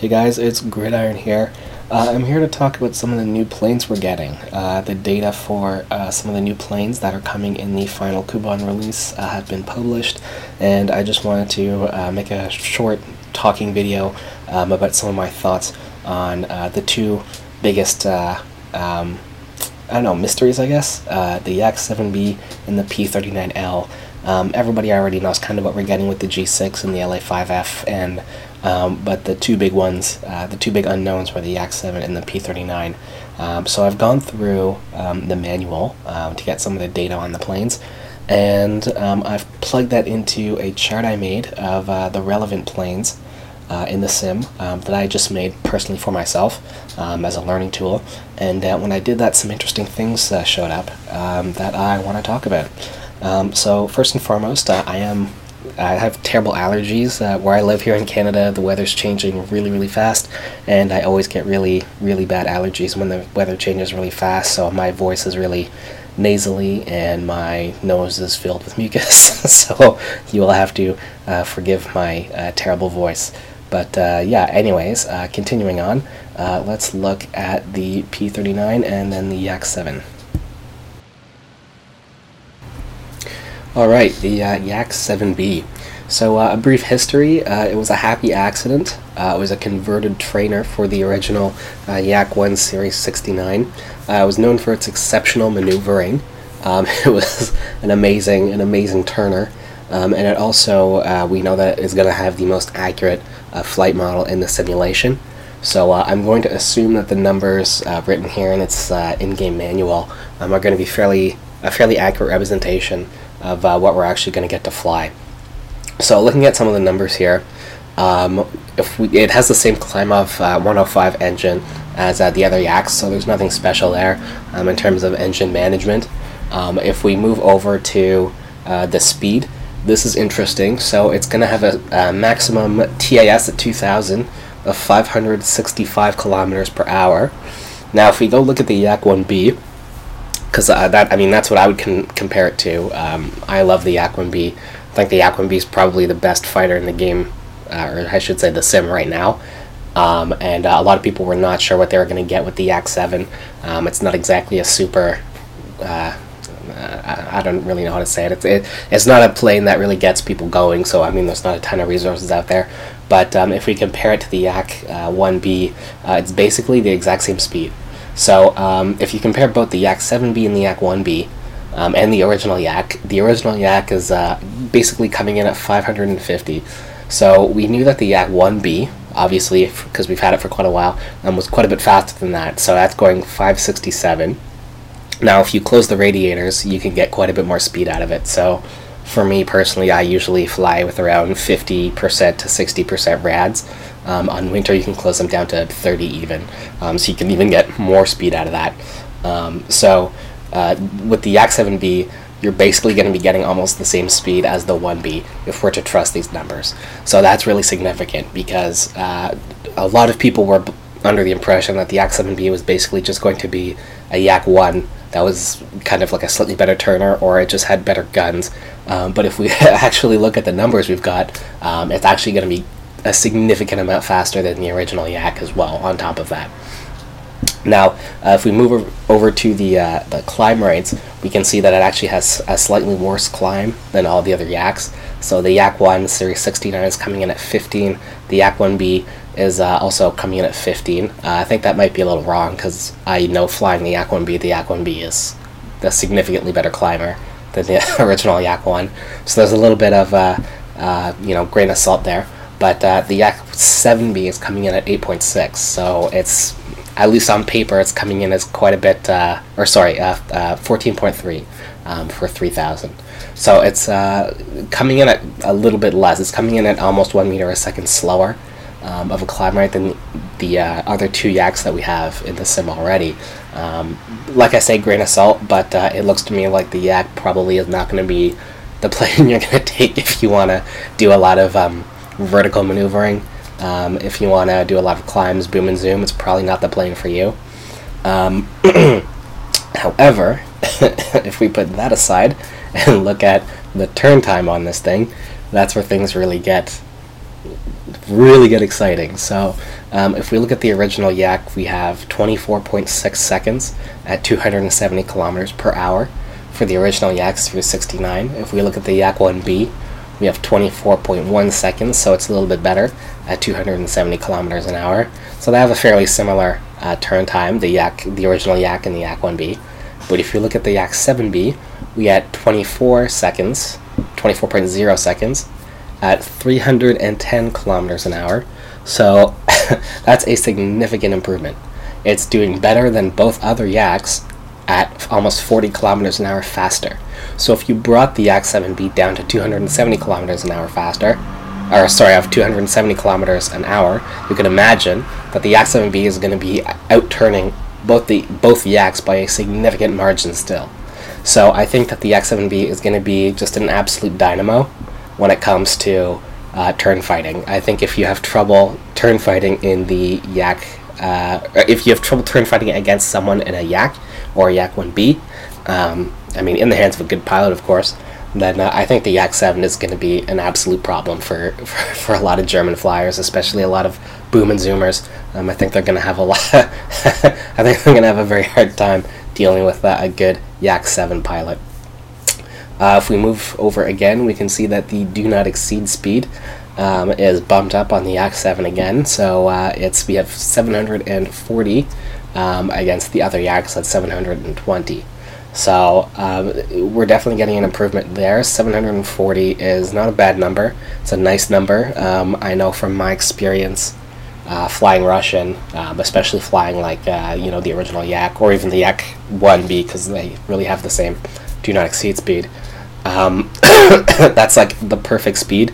Hey guys, it's Gridiron here. I'm here to talk about some of the new planes we're getting. The data for some of the new planes that are coming in the final Kuban release have been published, and I just wanted to make a short talking video about some of my thoughts on the two biggest, mysteries, I guess. The Yak-7b and the P39L. Everybody already knows kind of what we're getting with the G6 and the LA5F, and but the two big ones, the two big unknowns were the Yak-7 and the P39. So I've gone through the manual to get some of the data on the planes, and I've plugged that into a chart I made of the relevant planes in the sim that I just made personally for myself as a learning tool. And when I did that, some interesting things showed up that I want to talk about. So first and foremost, I have terrible allergies. Where I live here in Canada, the weather's changing really fast, and I always get really bad allergies when the weather changes really fast, so my voice is really nasally and my nose is filled with mucus. So you will have to forgive my terrible voice. But yeah, anyways, continuing on, let's look at the P39 and then the Yak-7. Alright, the Yak-7b. So a brief history, it was a happy accident. It was a converted trainer for the original Yak-1 Series 69. It was known for its exceptional maneuvering. It was an amazing turner. And it also, we know that it's going to have the most accurate flight model in the simulation. So I'm going to assume that the numbers written here in its in-game manual are going to be a fairly accurate representation of what we're actually going to get to fly. So looking at some of the numbers here, it has the same Klimov 105 engine as the other Yaks, so there's nothing special there in terms of engine management. If we move over to the speed, this is interesting. So it's going to have a maximum TAS at 2000 of 565 kilometers per hour. Now if we go look at the Yak-1b, because that's what I would compare it to. I love the Yak-1b. I think the Yak-1b is probably the best fighter in the game, or I should say the sim right now. And a lot of people were not sure what they were going to get with the Yak-7. It's not exactly a super... I don't really know how to say it. It's not a plane that really gets people going, so I mean there's not a ton of resources out there. But if we compare it to the Yak-1b, it's basically the exact same speed. So if you compare both the Yak-7b and the Yak-1b and the original Yak is basically coming in at 550. So we knew that the Yak-1b, obviously because we've had it for quite a while, was quite a bit faster than that. So that's going 567. Now if you close the radiators, you can get quite a bit more speed out of it. So for me personally, I usually fly with around 50% to 60% rads. On winter, you can close them down to 30 even, so you can even get more speed out of that. With the Yak-7b, you're basically going to be getting almost the same speed as the 1b, if we're to trust these numbers. So that's really significant, because a lot of people were under the impression that the Yak-7b was basically just going to be a Yak-1 that was kind of like a slightly better turner, or it just had better guns. But if we actually look at the numbers we've got, it's actually going to be a significant amount faster than the original Yak as well, on top of that. Now, if we move over to the climb rates, we can see that it actually has a slightly worse climb than all the other Yaks. So the Yak-1 Series 69 is coming in at 15. The Yak-1b is also coming in at 15. I think that might be a little wrong, because I know flying the Yak-1b is a significantly better climber than the original Yak-1. So there's a little bit of grain of salt there. But the Yak-7b is coming in at 8.6, so it's, at least on paper, it's coming in as quite a bit, 14.3 for 3,000. So it's coming in at a little bit less. It's coming in at almost 1 meter a second slower of a climb rate than the other two Yaks that we have in the sim already. Like I say, grain of salt, but it looks to me like the Yak probably is not going to be the plane you're going to take if you want to do a lot of vertical maneuvering. If you want to do a lot of climbs, boom and zoom, it's probably not the plane for you. However, if we put that aside and look at the turn time on this thing, that's where things really get really get exciting. So if we look at the original Yak, we have 24.6 seconds at 270 kilometers per hour for the original Yak through 69. If we look at the Yak-1b, we have 24.1 seconds, so it's a little bit better at 270 kilometers an hour. So they have a fairly similar turn time, the original Yak and the Yak-1b. But if you look at the Yak-7b, we had 24 seconds, 24.0 seconds at 310 kilometers an hour. So that's a significant improvement. It's doing better than both other Yaks at almost 40 kilometers an hour faster. So if you brought the Yak-7b down to 270 kilometers an hour faster, or sorry, of 270 kilometers an hour, you can imagine that the Yak-7b is going to be outturning both Yaks by a significant margin still. So I think that the Yak-7b is going to be just an absolute dynamo when it comes to turn fighting. I think if you have trouble turn fighting in the Yak, if you have trouble turn fighting against someone in a Yak or a Yak-1b, I mean, in the hands of a good pilot, of course, then I think the Yak-7 is going to be an absolute problem for a lot of German flyers, especially a lot of boom and zoomers. I think they're going to have I think they're going to have a very hard time dealing with a good Yak-7 pilot. If we move over again, we can see that the do not exceed speed is bumped up on the Yak-7 again. So we have 740 against the other Yaks at 720. So we're definitely getting an improvement there. 740 is not a bad number. It's a nice number. I know from my experience flying Russian, especially flying like the original Yak or even the Yak-1b, because they really have the same do not exceed speed. That's like the perfect speed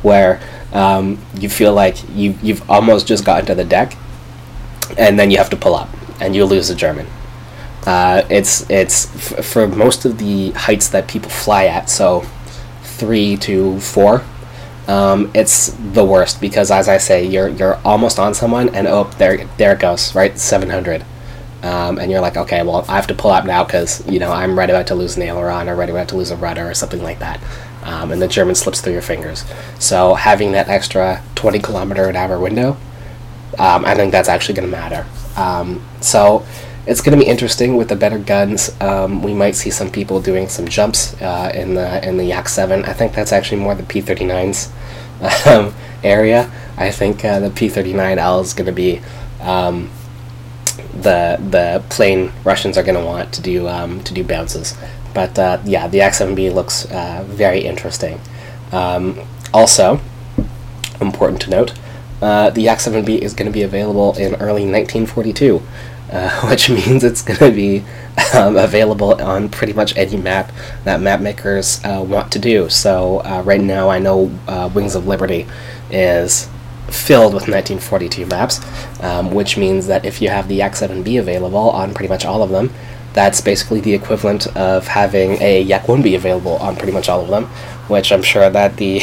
where you feel like you've almost just gotten to the deck, and then you have to pull up and you lose the German. It's for most of the heights that people fly at, so 3 to 4, it's the worst, because as I say, you're almost on someone and there it goes, right, 700, and you're like, okay, well, I have to pull up now because I'm right about to lose an aileron or right about to lose a rudder or something like that, and the German slips through your fingers. So having that extra 20 kilometer an hour window, I think that's actually going to matter. So it's going to be interesting with the better guns. We might see some people doing some jumps in the Yak-7. I think that's actually more the P39's area. I think the P39L is going to be the plane Russians are going to want to do bounces. But yeah, the Yak-7b looks very interesting. Also, important to note, the Yak-7b is going to be available in early 1942. Which means it's going to be available on pretty much any map that map makers want to do. So right now I know Wings of Liberty is filled with 1942 maps, which means that if you have the Yak-7b available on pretty much all of them, that's basically the equivalent of having a Yak-1b available on pretty much all of them, which I'm sure that the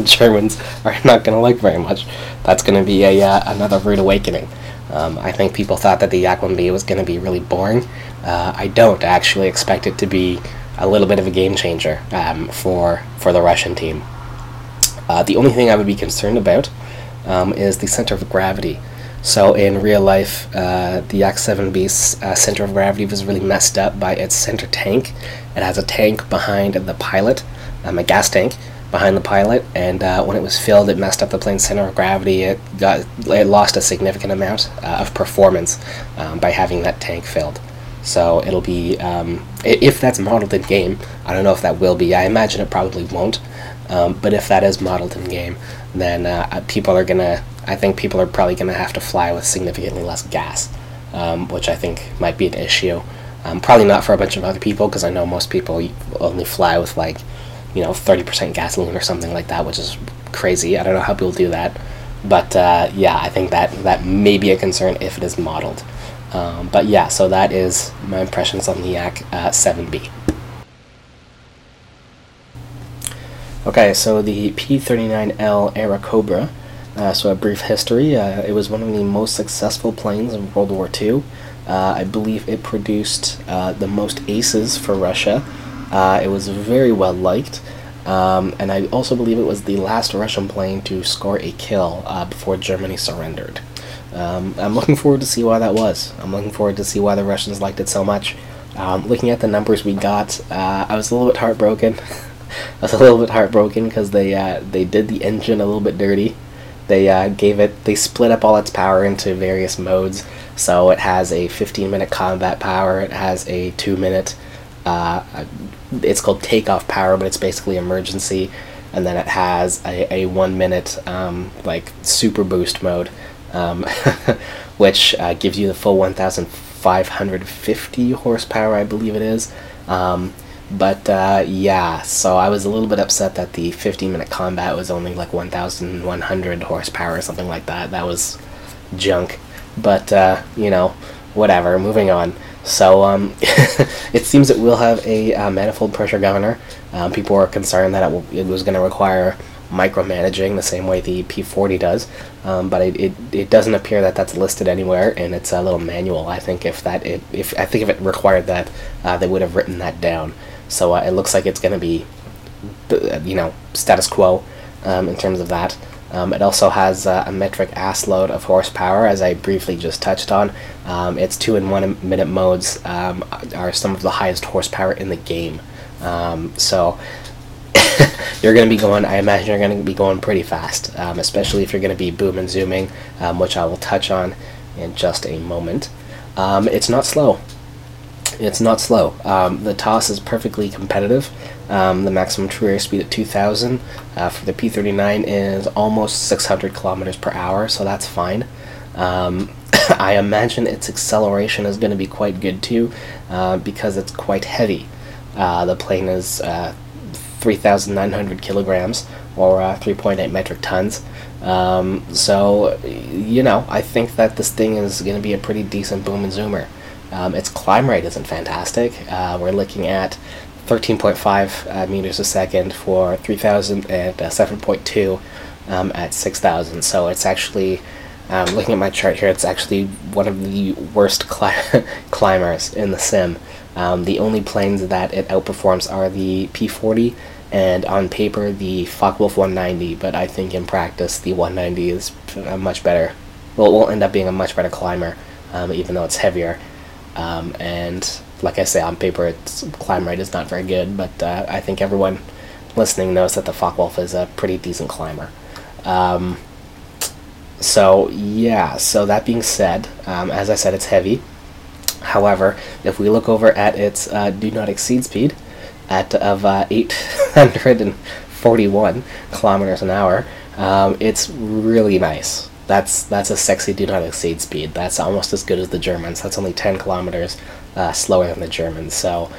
Germans are not going to like very much. That's going to be another rude awakening. I think people thought that the Yak-1b was going to be really boring. I don't actually expect it to be a little bit of a game changer for the Russian team. The only thing I would be concerned about is the center of gravity. So in real life, the Yak-7b's center of gravity was really messed up by its center tank. It has a tank behind the pilot, a gas tank behind the pilot, and when it was filled, it messed up the plane's center of gravity. It lost a significant amount of performance by having that tank filled. So it'll be, if that's modeled in game, I don't know if that will be. I imagine it probably won't. But if that is modeled in game, then I think people are probably gonna have to fly with significantly less gas, which I think might be an issue. Probably not for a bunch of other people, because I know most people only fly with 30% gasoline or something like that, which is crazy. I don't know how people do that, but yeah, I think that may be a concern if it is modeled. But yeah, so that is my impressions on the Yak-7b. Okay, so the P39L era Cobra. So a brief history. It was one of the most successful planes in World War II. I believe it produced the most aces for Russia. It was very well liked. and I also believe it was the last Russian plane to score a kill before Germany surrendered. I'm looking forward to see why that was. I'm looking forward to see why the Russians liked it so much. Looking at the numbers we got, I was a little bit heartbroken. I was a little bit heartbroken because they did the engine a little bit dirty. They split up all its power into various modes. So it has a 15-minute combat power. It has a 2-minute. It's called takeoff power, but it's basically emergency. And then it has a 1-minute like super boost mode, which gives you the full 1,550 horsepower, I believe it is. Yeah, so I was a little bit upset that the 15-minute combat was only like 1,100 horsepower or something like that. That was junk. But, you know, whatever, moving on. So, it seems it will have a manifold pressure governor. People were concerned that it was going to require micromanaging the same way the P40 does, but it doesn't appear that that's listed anywhere in its little manual. I think if it required that, they would have written that down. So it looks like it's going to be, you know, status quo in terms of that. It also has a metric ass load of horsepower, as I briefly just touched on. Its 2 and 1 minute modes are some of the highest horsepower in the game. So you're going to be going, I imagine you're going to be going pretty fast, especially if you're going to be boom and zooming, which I will touch on in just a moment. It's not slow. It's not slow. The toss is perfectly competitive. The maximum true air speed at 2,000 for the P39 is almost 600 kilometers per hour, so that's fine. I imagine its acceleration is going to be quite good too, because it's quite heavy. The plane is 3,900 kilograms, or 3.8 metric tons. So, you know, I think that this thing is going to be a pretty decent boom and zoomer. Its climb rate isn't fantastic. We're looking at 13.5 meters a second for 3,000 and 7.2 at 6,000. So it's actually, looking at my chart here, it's actually one of the worst climbers in the sim. The only planes that it outperforms are the P40 and on paper the Focke-Wulf 190, but I think in practice the 190 is a much better, well, it will end up being a much better climber, even though it's heavier. And like I say, on paper its climb rate is not very good, but I think everyone listening knows that the Focke-Wulf is a pretty decent climber. So yeah, so that being said, as I said, it's heavy. However, if we look over at its do not exceed speed of 841 kilometers an hour, it's really nice. That's a sexy do not exceed speed. That's almost as good as the Germans. That's only 10 kilometers slower than the Germans. So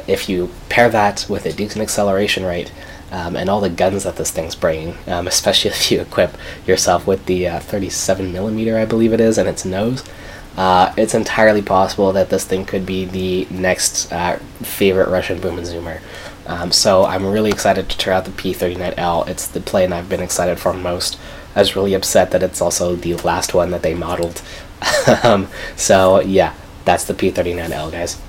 if you pair that with a decent acceleration rate and all the guns that this thing's bringing, especially if you equip yourself with the 37mm, I believe it is, in its nose, it's entirely possible that this thing could be the next favorite Russian boom and zoomer. So I'm really excited to try out the P39L. It's the plane I've been excited for most. I was really upset that it's also the last one that they modeled. So yeah, that's the P39L, guys.